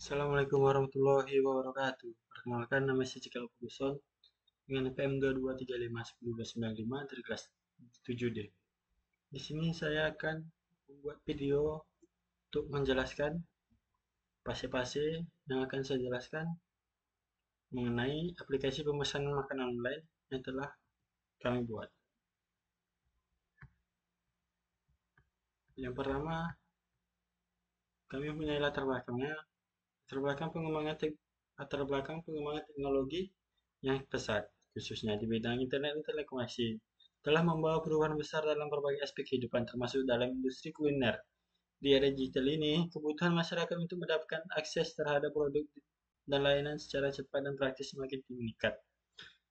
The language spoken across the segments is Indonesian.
Assalamualaikum warahmatullahi wabarakatuh. Perkenalkan, nama saya Cikal Kubuson dengan NPM 22351025 dari kelas 7D. Di sini saya akan membuat video untuk menjelaskan fase-fase yang akan saya jelaskan mengenai aplikasi pemesanan makanan online yang telah kami buat. Yang pertama, kami punya latar belakang pengembangan teknologi yang pesat, khususnya di bidang internet dan telekomunikasi, telah membawa perubahan besar dalam berbagai aspek kehidupan, termasuk dalam industri kuliner. Di era digital ini, kebutuhan masyarakat untuk mendapatkan akses terhadap produk dan layanan secara cepat dan praktis semakin meningkat,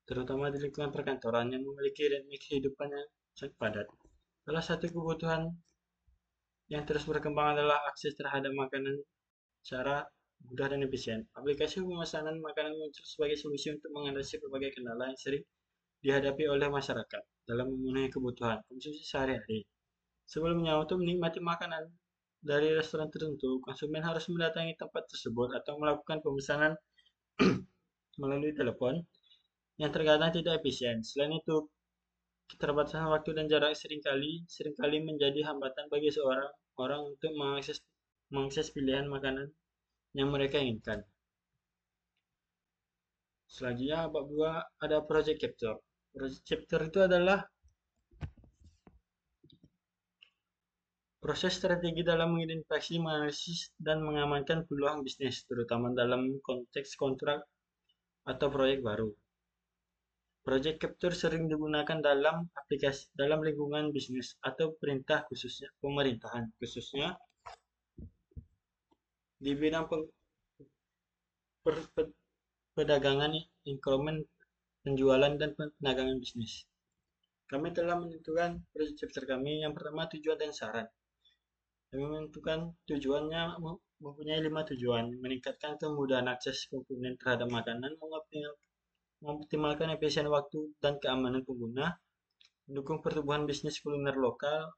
terutama di lingkungan perkantoran yang memiliki ritme kehidupan yang sangat padat. Salah satu kebutuhan yang terus berkembang adalah akses terhadap makanan secara mudah dan efisien. Aplikasi pemesanan makanan muncul sebagai solusi untuk mengatasi berbagai kendala yang sering dihadapi oleh masyarakat dalam memenuhi kebutuhan konsumsi sehari-hari. Sebelumnya, untuk menikmati makanan dari restoran tertentu, konsumen harus mendatangi tempat tersebut atau melakukan pemesanan melalui telepon yang terkadang tidak efisien. Selain itu, keterbatasan waktu dan jarak seringkali menjadi hambatan bagi seorang orang untuk mengakses pilihan makanan yang mereka inginkan. Selanjutnya, bab 2 ada Project Capture. Project Capture itu adalah proses strategi dalam mengidentifikasi, menganalisis, dan mengamankan peluang bisnis, terutama dalam konteks kontrak atau proyek baru. Project Capture sering digunakan dalam lingkungan bisnis atau pemerintahan, khususnya di bidang perdagangan, e-commerce, penjualan, dan pedagangan bisnis. Kami telah menentukan Project Capture kami. Yang pertama, tujuan dan saran. Kami menentukan tujuannya mempunyai 5 tujuan: meningkatkan kemudahan akses komponen terhadap makanan, mengoptimalkan efisien waktu dan keamanan pengguna, mendukung pertumbuhan bisnis kuliner lokal,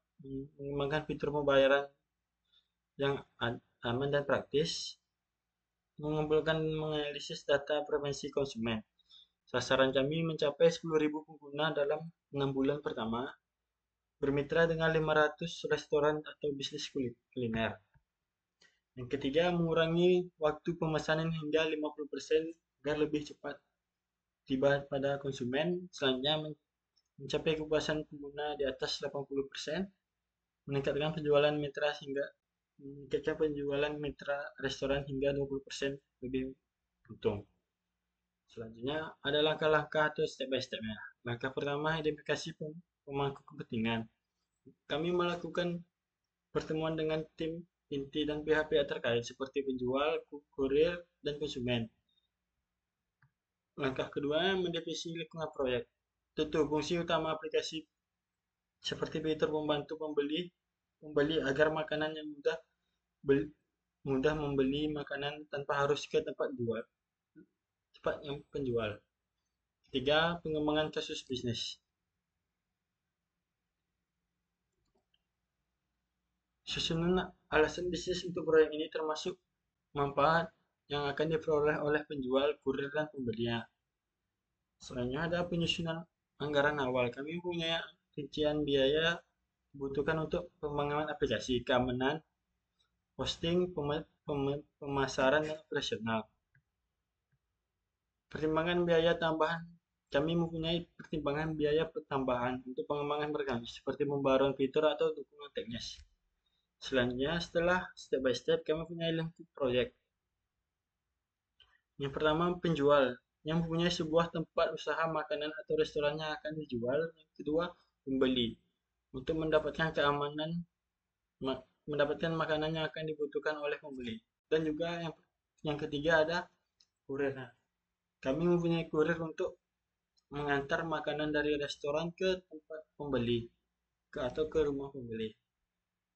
mengembangkan fitur pembayaran yang aman dan praktis, mengumpulkan dan menganalisis data preferensi konsumen. Sasaran kami mencapai 10.000 pengguna dalam 6 bulan pertama, bermitra dengan 500 restoran atau bisnis kuliner. Yang ketiga, mengurangi waktu pemesanan hingga 50% agar lebih cepat tiba pada konsumen. Selanjutnya, mencapai kepuasan pengguna di atas 80%, meningkatkan penjualan mitra restoran hingga 20% lebih untung. Selanjutnya, ada langkah-langkah atau step by step-nya. Langkah pertama, identifikasi pemangku kepentingan. Kami melakukan pertemuan dengan tim inti dan pihak-pihak terkait seperti penjual, kurir, dan konsumen. Langkah kedua, mendefinisi lingkungan proyek. Tentu fungsi utama aplikasi seperti fitur pembantu pembeli agar makanan yang mudah membeli makanan tanpa harus ke tempat yang penjual. Ketiga, pengembangan kasus bisnis. Susunan alasan bisnis untuk proyek ini termasuk manfaat yang akan diperoleh oleh penjual, kurir, dan pembelinya. Selanjutnya ada penyusunan anggaran awal. Kami punya rincian biaya dibutuhkan untuk pengembangan aplikasi, keamanan, hosting, pemasaran, dan operasional. Pertimbangan biaya tambahan. Kami mempunyai pertimbangan biaya tambahan untuk pengembangan berganti seperti pembaruan fitur atau dukungan teknis. Selanjutnya, setelah step by step, kami punya lingkup proyek. Yang pertama, penjual yang mempunyai sebuah tempat usaha makanan atau restoran yang akan dijual. Yang kedua, pembeli untuk mendapatkan makanan yang akan dibutuhkan oleh pembeli. Dan juga yang ketiga ada kurir. Nah, kami mempunyai kurir untuk mengantar makanan dari restoran ke tempat pembeli atau ke rumah pembeli.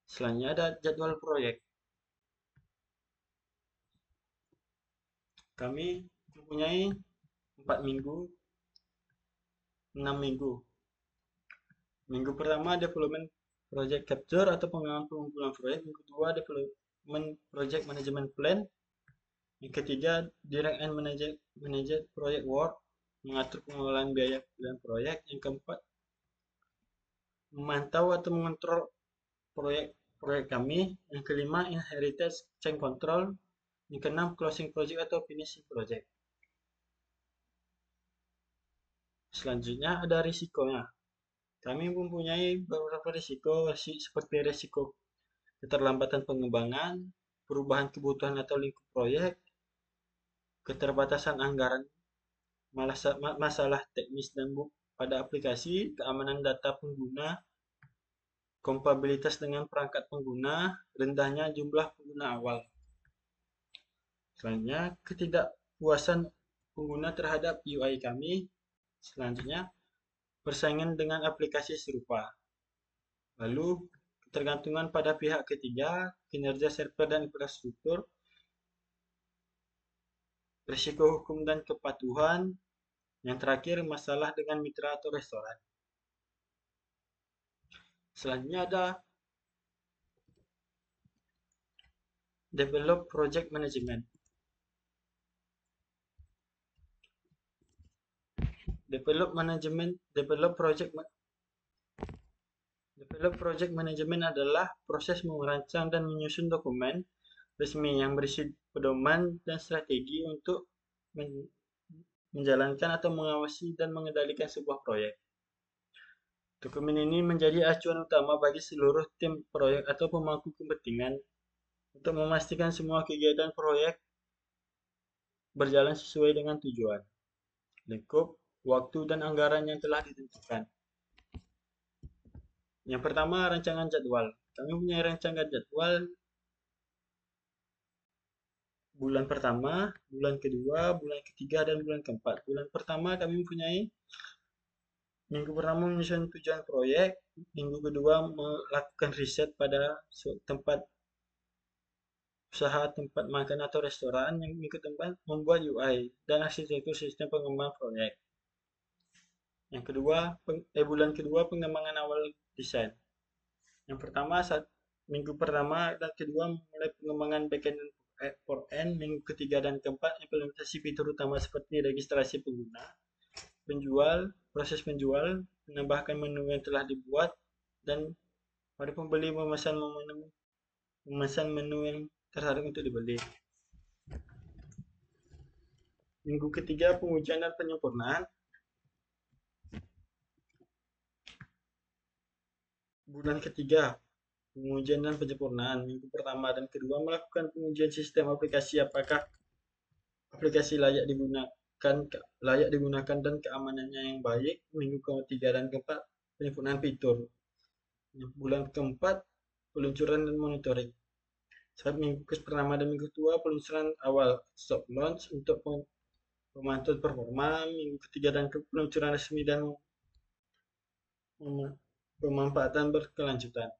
Selanjutnya ada jadwal proyek. Kami mempunyai 4 minggu, 6 minggu. Minggu pertama development project capture atau pengumpulan proyek. Minggu kedua development project management plan. Yang ketiga, direct and manage project work, mengatur pengelolaan biaya dan proyek. Yang keempat, memantau atau mengontrol proyek kami. Yang kelima, inheritance change control. Yang keenam, closing project atau finishing project. Selanjutnya ada risikonya. Kami mempunyai beberapa risiko seperti risiko keterlambatan pengembangan, perubahan kebutuhan atau lingkup proyek, keterbatasan anggaran, masalah teknis dan pada aplikasi, keamanan data pengguna, kompatibilitas dengan perangkat pengguna, rendahnya jumlah pengguna awal. Selanjutnya, ketidakpuasan pengguna terhadap UI kami. Selanjutnya, persaingan dengan aplikasi serupa. Lalu, ketergantungan pada pihak ketiga, kinerja server dan infrastruktur, risiko hukum dan kepatuhan, yang terakhir masalah dengan mitra atau restoran. Selanjutnya ada develop project management. Develop project management adalah proses merancang dan menyusun dokumen resmi yang berisi pedoman dan strategi untuk menjalankan atau mengawasi dan mengendalikan sebuah proyek. Dokumen ini menjadi acuan utama bagi seluruh tim proyek atau pemangku kepentingan untuk memastikan semua kegiatan proyek berjalan sesuai dengan tujuan, lingkup, waktu, dan anggaran yang telah ditentukan. Yang pertama, rancangan jadwal. Kami punya rancangan jadwal bulan pertama, bulan kedua, bulan ketiga, dan bulan keempat. Bulan pertama kami mempunyai minggu pertama menyusun tujuan proyek, minggu kedua melakukan riset pada tempat usaha, tempat makan atau restoran, yang minggu keempat membuat UI dan arsitektur sistem pengembangan proyek. Yang kedua, bulan kedua pengembangan awal desain. Yang pertama, minggu pertama dan kedua mulai pengembangan backend dan front-end, minggu ketiga dan keempat implementasi fitur utama seperti registrasi pengguna, proses penjual, menambahkan menu yang telah dibuat, dan pada pembeli memesan menu yang tertarik untuk dibeli. Minggu ketiga pengujian dan penyempurnaan. Bulan ketiga pengujian dan penyempurnaan. Minggu pertama dan kedua melakukan pengujian sistem aplikasi, apakah aplikasi layak digunakan dan keamanannya yang baik. Minggu ketiga dan keempat penyempurnaan fitur. Bulan keempat peluncuran dan monitoring. Saat minggu pertama dan minggu kedua peluncuran awal soft launch untuk pemantauan performa. Minggu ketiga dan peluncuran resmi dan pemanfaatan berkelanjutan.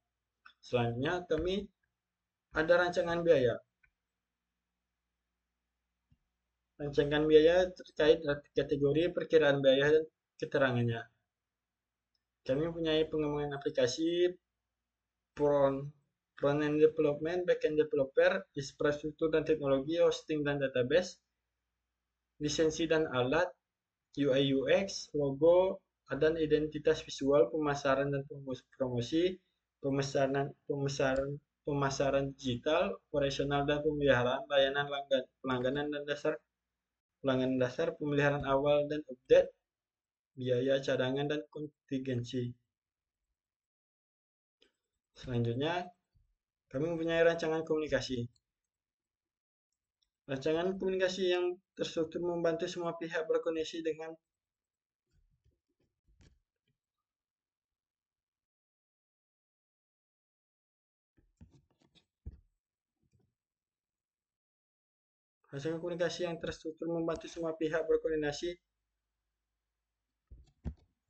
Selanjutnya kami ada rancangan biaya. Rancangan biaya terkait kategori perkiraan biaya dan keterangannya. Kami mempunyai pengembangan aplikasi, front-end development, back-end developer, infrastruktur dan teknologi, hosting dan database, lisensi dan alat, UI UX, logo, dan identitas visual, pemasaran dan promosi, pemasaran digital, operasional dan pemeliharaan, layanan pelangganan dan dasar, pemeliharaan awal dan update, biaya cadangan dan kontingensi. Selanjutnya, kami mempunyai rancangan komunikasi. Rancangan komunikasi yang terstruktur membantu semua pihak berkoneksi dengan rancangan komunikasi yang terstruktur membantu semua pihak berkoordinasi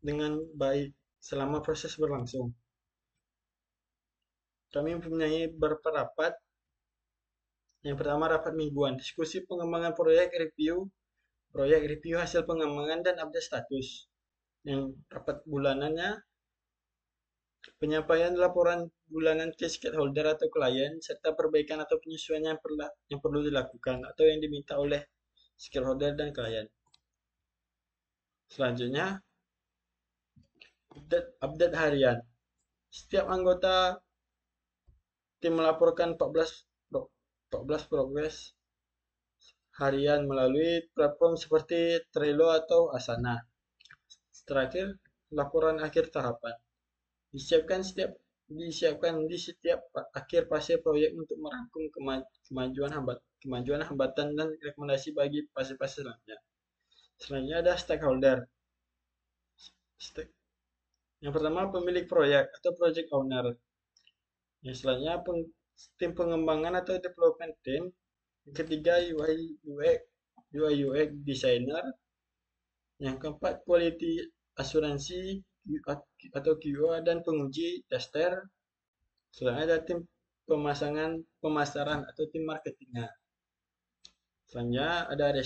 dengan baik selama proses berlangsung. Kami mempunyai beberapa rapat. Yang pertama, rapat mingguan, diskusi pengembangan proyek, review hasil pengembangan dan update status. Yang rapat bulanannya Penyampaian laporan bulanan ke stakeholder atau klien, serta perbaikan atau penyesuaian yang perlu dilakukan atau yang diminta oleh stakeholder dan klien. Selanjutnya, update harian. Setiap anggota tim melaporkan 14 progres harian melalui platform seperti Trello atau Asana. Terakhir, laporan akhir tahapan. Disiapkan di setiap akhir fase proyek untuk merangkum kemajuan hambatan dan rekomendasi bagi fase-fase selanjutnya. Selanjutnya ada stakeholder. Yang pertama pemilik proyek atau project owner. Yang selanjutnya tim pengembangan atau development team. Yang ketiga UI UX designer. Yang keempat quality asuransi atau QA dan penguji tester. Selanjutnya ada tim pemasaran atau tim marketingnya. Selanjutnya ada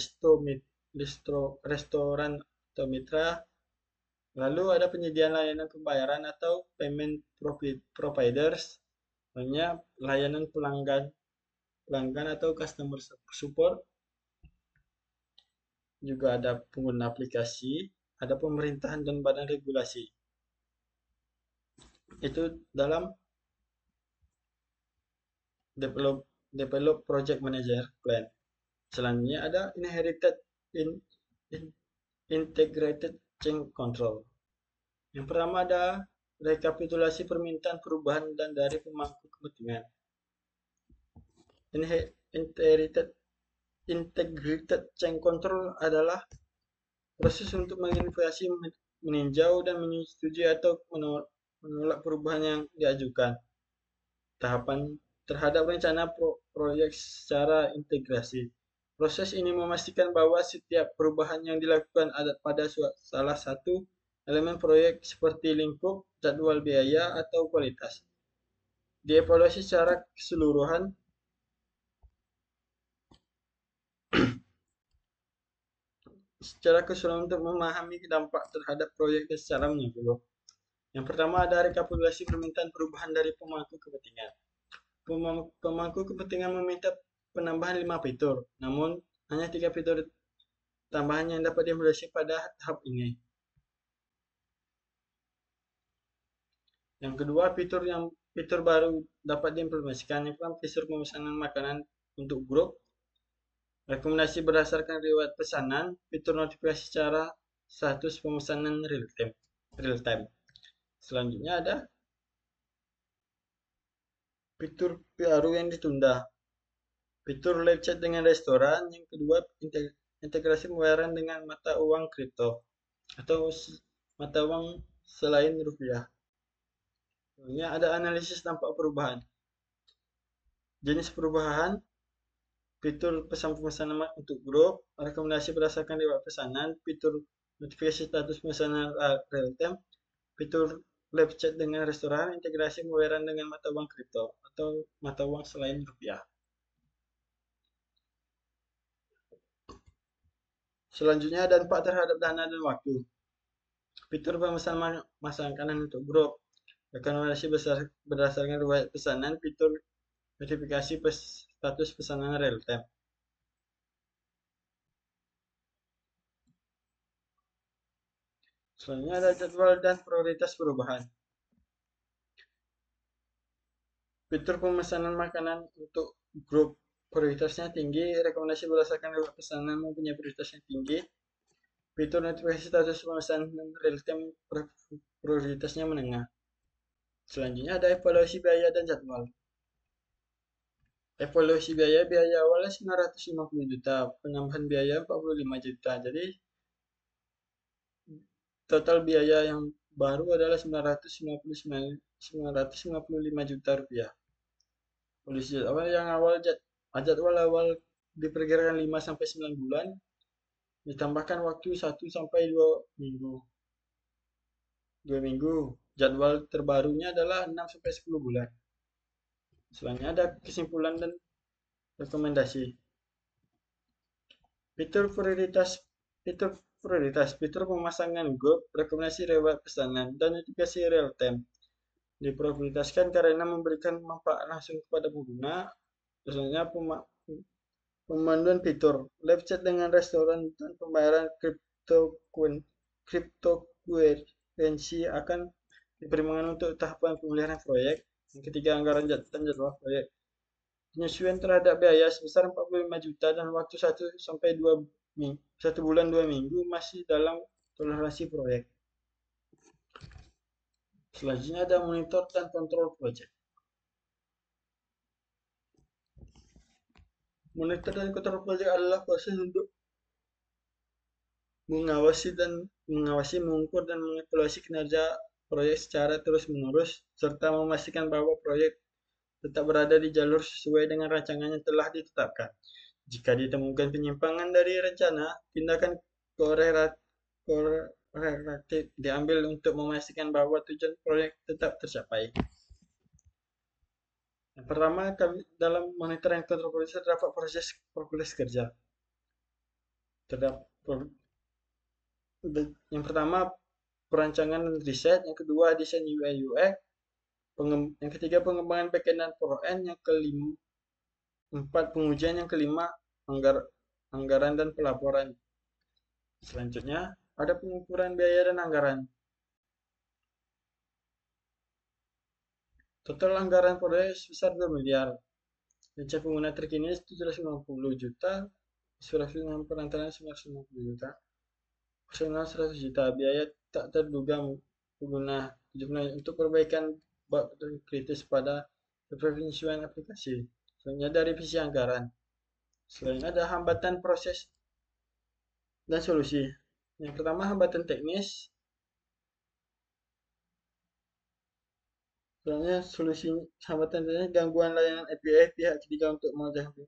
restoran atau mitra. Lalu ada penyediaan layanan pembayaran atau payment providers. Selanjutnya layanan pelanggan atau customer support. Juga ada pengguna aplikasi, ada pemerintahan dan badan regulasi. Itu dalam develop project manager plan. Selanjutnya ada integrated change control. Yang pertama ada rekapitulasi permintaan perubahan dan dari pemangku kepentingan. Integrated change control adalah proses untuk menginvasi, meninjau, dan menyetujui atau menolak perubahan yang diajukan. Tahapan terhadap rencana proyek secara integrasi. Proses ini memastikan bahwa setiap perubahan yang dilakukan pada salah satu elemen proyek seperti lingkup, jadwal biaya, atau kualitas dievaluasi secara keseluruhan untuk memahami dampak terhadap proyek secara menyeluruh. Yang pertama ada rekapitulasi permintaan perubahan dari pemangku kepentingan. Pemangku kepentingan meminta penambahan 5 fitur, namun hanya 3 fitur tambahan yang dapat dievaluasi pada tahap ini. Yang kedua, fitur baru dapat diimplementasikan. Yang pertama, fitur pemesanan makanan untuk grup, rekomendasi berdasarkan riwayat pesanan, fitur notifikasi secara status pemesanan real time. Selanjutnya ada fitur baru yang ditunda. Fitur live chat dengan restoran. Yang kedua, integrasi pembayaran dengan mata uang kripto atau mata uang selain rupiah. Selanjutnya ada analisis dampak perubahan. Jenis perubahan, fitur pesan pemesanan untuk grup, rekomendasi berdasarkan riwayat pesanan, fitur notifikasi status pemesanan real time, fitur live chat dengan restoran, integrasi pembayaran dengan mata uang kripto atau mata uang selain rupiah. Selanjutnya dampak terhadap dana dan waktu. Fitur pemesanan makanan untuk grup, rekomendasi berdasarkan riwayat pesanan, fitur notifikasi status pesanan real time. Selanjutnya ada jadwal dan prioritas perubahan. Fitur pemesanan makanan untuk grup prioritasnya tinggi, rekomendasi berdasarkan riwayat pesanan mempunyai prioritas yang tinggi. Fitur notifikasi status pemesanan real time prioritasnya menengah. Selanjutnya ada evaluasi biaya dan jadwal. Evaluasi biaya awalnya 950 juta, penambahan biaya 45 juta. Jadi total biaya yang baru adalah 955 juta rupiah. Polisi jadwal awal diperkirakan 5 sampai 9 bulan, ditambahkan waktu 1 sampai 2 minggu. 2 minggu. Jadwal terbarunya adalah 6 sampai 10 bulan. Selanjutnya ada kesimpulan dan rekomendasi. Fitur prioritas, fitur pemasangan grup, rekomendasi riwayat pesanan, dan notifikasi real time. Diprioritaskan karena memberikan manfaat langsung kepada pengguna, misalnya pemanduan fitur live chat dengan restoran dan pembayaran cryptocurrency akan dipertimbangkan untuk tahapan pemulihan proyek. Yang ketiga, anggaran dan jadwal proyek. Penyesuaian terhadap biaya sebesar 45 juta dan waktu 1 bulan 2 minggu masih dalam toleransi proyek. Selanjutnya ada monitor dan kontrol proyek. Monitor dan kontrol proyek adalah proses untuk mengawasi, mengukur dan mengevaluasi kinerja proyek secara terus-menerus serta memastikan bahwa proyek tetap berada di jalur sesuai dengan rancangan yang telah ditetapkan. Jika ditemukan penyimpangan dari rencana, tindakan korektif diambil untuk memastikan bahwa tujuan proyek tetap tercapai. Yang pertama, dalam monitoring kontrol proyek terdapat proses progres kerja. Yang pertama, perancangan dan riset. Yang kedua, desain UI UX. Yang ketiga, pengembangan backend dan front-end. Yang keempat, pengujian. Yang kelima, anggaran dan pelaporan. Selanjutnya, ada pengukuran biaya dan anggaran. Total anggaran proyek sebesar 2 miliar. Rencana pengguna terkini 750 juta, surat perantaraan 950 juta, personal 100 juta, biaya tak terduga pengguna 70 untuk perbaikan bug kritis pada penyusunan aplikasi. Selanjutnya dari visi anggaran. Selanjutnya ada hambatan proses dan solusi. Yang pertama, hambatan teknis. Selanjutnya solusi hambatan teknis, gangguan layanan API pihak ketiga untuk mengerjakan.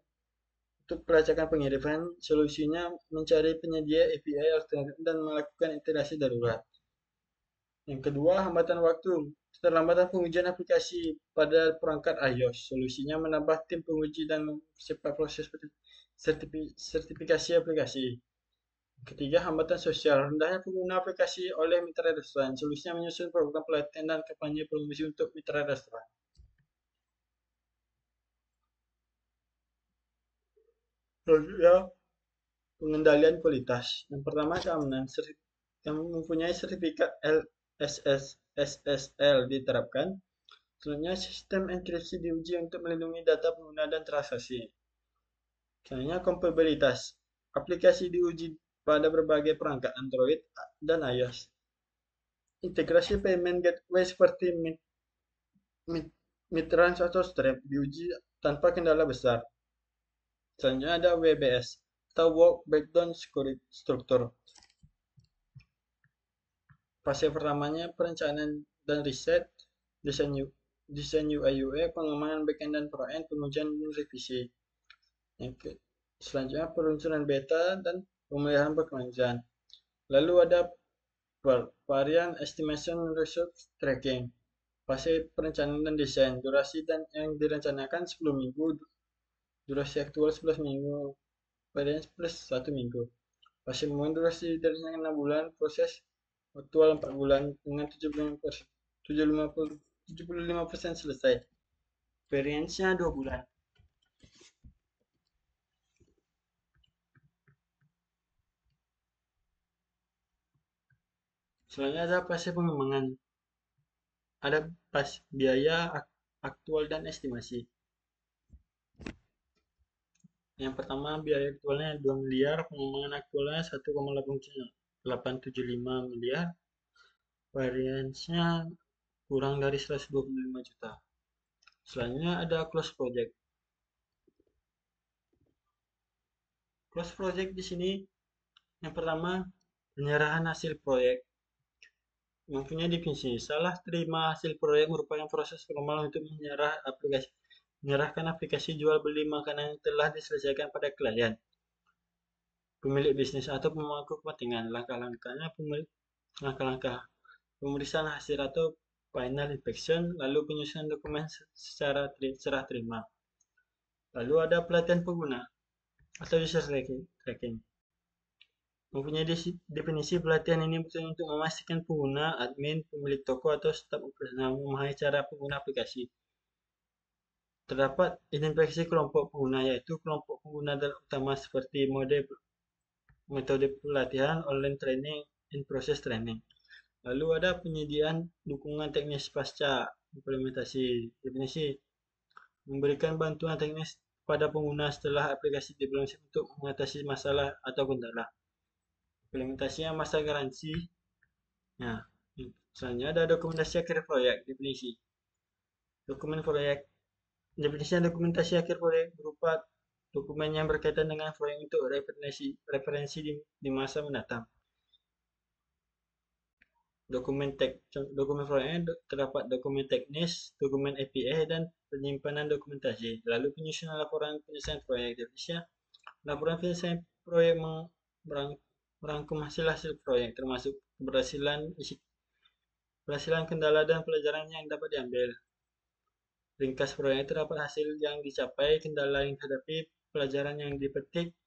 Untuk pelacakan pengiriman, solusinya mencari penyedia API alternatif dan melakukan integrasi darurat. Yang kedua, hambatan waktu. Keterlambatan pengujian aplikasi pada perangkat iOS. Solusinya menambah tim penguji dan mempercepat proses sertifikasi aplikasi. Ketiga, hambatan sosial. Rendahnya pengguna aplikasi oleh mitra restoran. Solusinya menyusun program pelatihan dan kampanye promosi untuk mitra restoran. Selanjutnya, pengendalian kualitas. Yang pertama, keamanan. Yang mempunyai sertifikat SSL diterapkan. Selanjutnya, sistem enkripsi diuji untuk melindungi data pengguna dan transaksi. Selanjutnya, kompatibilitas. Aplikasi diuji pada berbagai perangkat Android dan iOS. Integrasi payment gateway seperti Mitrans atau Stripe diuji tanpa kendala besar. Selanjutnya ada WBS atau Work Breakdown Structure. Fase pertamanya perencanaan dan riset, desain UI UX, pengembangan backend dan front-end, pengujian dan revisi. Selanjutnya peluncuran beta dan pemeliharaan berkelanjutan. Lalu ada varian estimation resource tracking. Fase perencanaan dan desain, durasi dan yang direncanakan 10 minggu, durasi aktual 11 minggu, variance plus 1 minggu. Fase pembangunan durasi direncanakan 6 bulan, proses aktual 4 bulan dengan 75% selesai. Variance-nya 2 bulan. Selanjutnya ada fase pengembangan. Ada biaya aktual dan estimasi. Yang pertama, biaya aktualnya 2 miliar, pengembangan aktualnya 1,875 miliar, variance-nya kurang dari 125 juta. Selanjutnya ada close project. Close project di sini yang pertama, penyerahan hasil proyek. Mempunyai definisi, salah terima hasil proyek merupakan proses formal untuk menyerahkan aplikasi jual beli makanan yang telah diselesaikan pada klien, pemilik bisnis atau pemangku kepentingan. Langkah-langkah pemeriksaan hasil atau final inspection, lalu penyusunan dokumen secara serah terima. Lalu ada pelatihan pengguna atau user tracking. Mempunyai definisi pelatihan ini bertujuan untuk memastikan pengguna, admin, pemilik toko, atau staf operasional memahami cara pengguna aplikasi. Terdapat identifikasi kelompok pengguna, yaitu kelompok pengguna utama seperti metode pelatihan, online training, in-process training. Lalu ada penyediaan dukungan teknis pasca implementasi. Definisi memberikan bantuan teknis pada pengguna setelah aplikasi diimplementasi untuk mengatasi masalah atau kendala. Implementasinya masa garansi. Nah, selanjutnya ada dokumentasi akhir proyek. Definisi dokumen proyek. Definisi dokumentasi akhir proyek berupa dokumen yang berkaitan dengan proyek untuk referensi di masa mendatang. Dokumen proyeknya terdapat dokumen teknis, dokumen API, dan penyimpanan dokumentasi. Lalu penyusunan laporan penyelesaian proyek. Definisinya laporan penyelesaian proyek merangkum hasil-hasil proyek, termasuk keberhasilan, kendala, dan pelajaran yang dapat diambil. Ringkas proyek terdapat hasil yang dicapai, kendala yang dihadapi, pelajaran yang dipetik,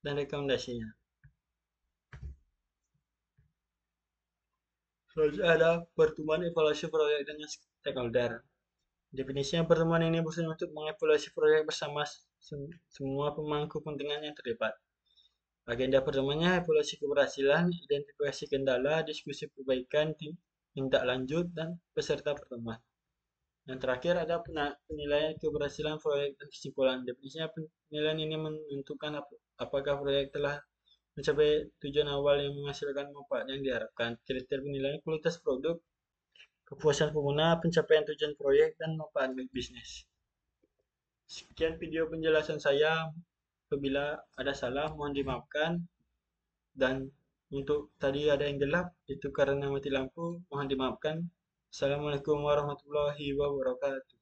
dan rekomendasinya. Selanjutnya ada pertemuan evaluasi proyek dengan stakeholder. Definisinya pertemuan ini bertujuan untuk mengevaluasi proyek bersama semua pemangku kepentingan yang terlibat. Agenda pertemuannya evaluasi keberhasilan, identifikasi kendala, diskusi perbaikan, tindak lanjut, dan peserta pertemuan. Yang terakhir ada penilaian keberhasilan proyek dan kesimpulan. Definisinya penilaian ini menentukan apakah proyek telah mencapai tujuan awal yang menghasilkan manfaat yang diharapkan. Kriteria penilaian kualitas produk, kepuasan pengguna, pencapaian tujuan proyek, dan manfaat bisnis. Sekian video penjelasan saya. Apabila ada salah, mohon dimaafkan. Dan untuk tadi ada yang gelap, itu karena mati lampu. Mohon dimaafkan. Assalamualaikum warahmatullahi wabarakatuh.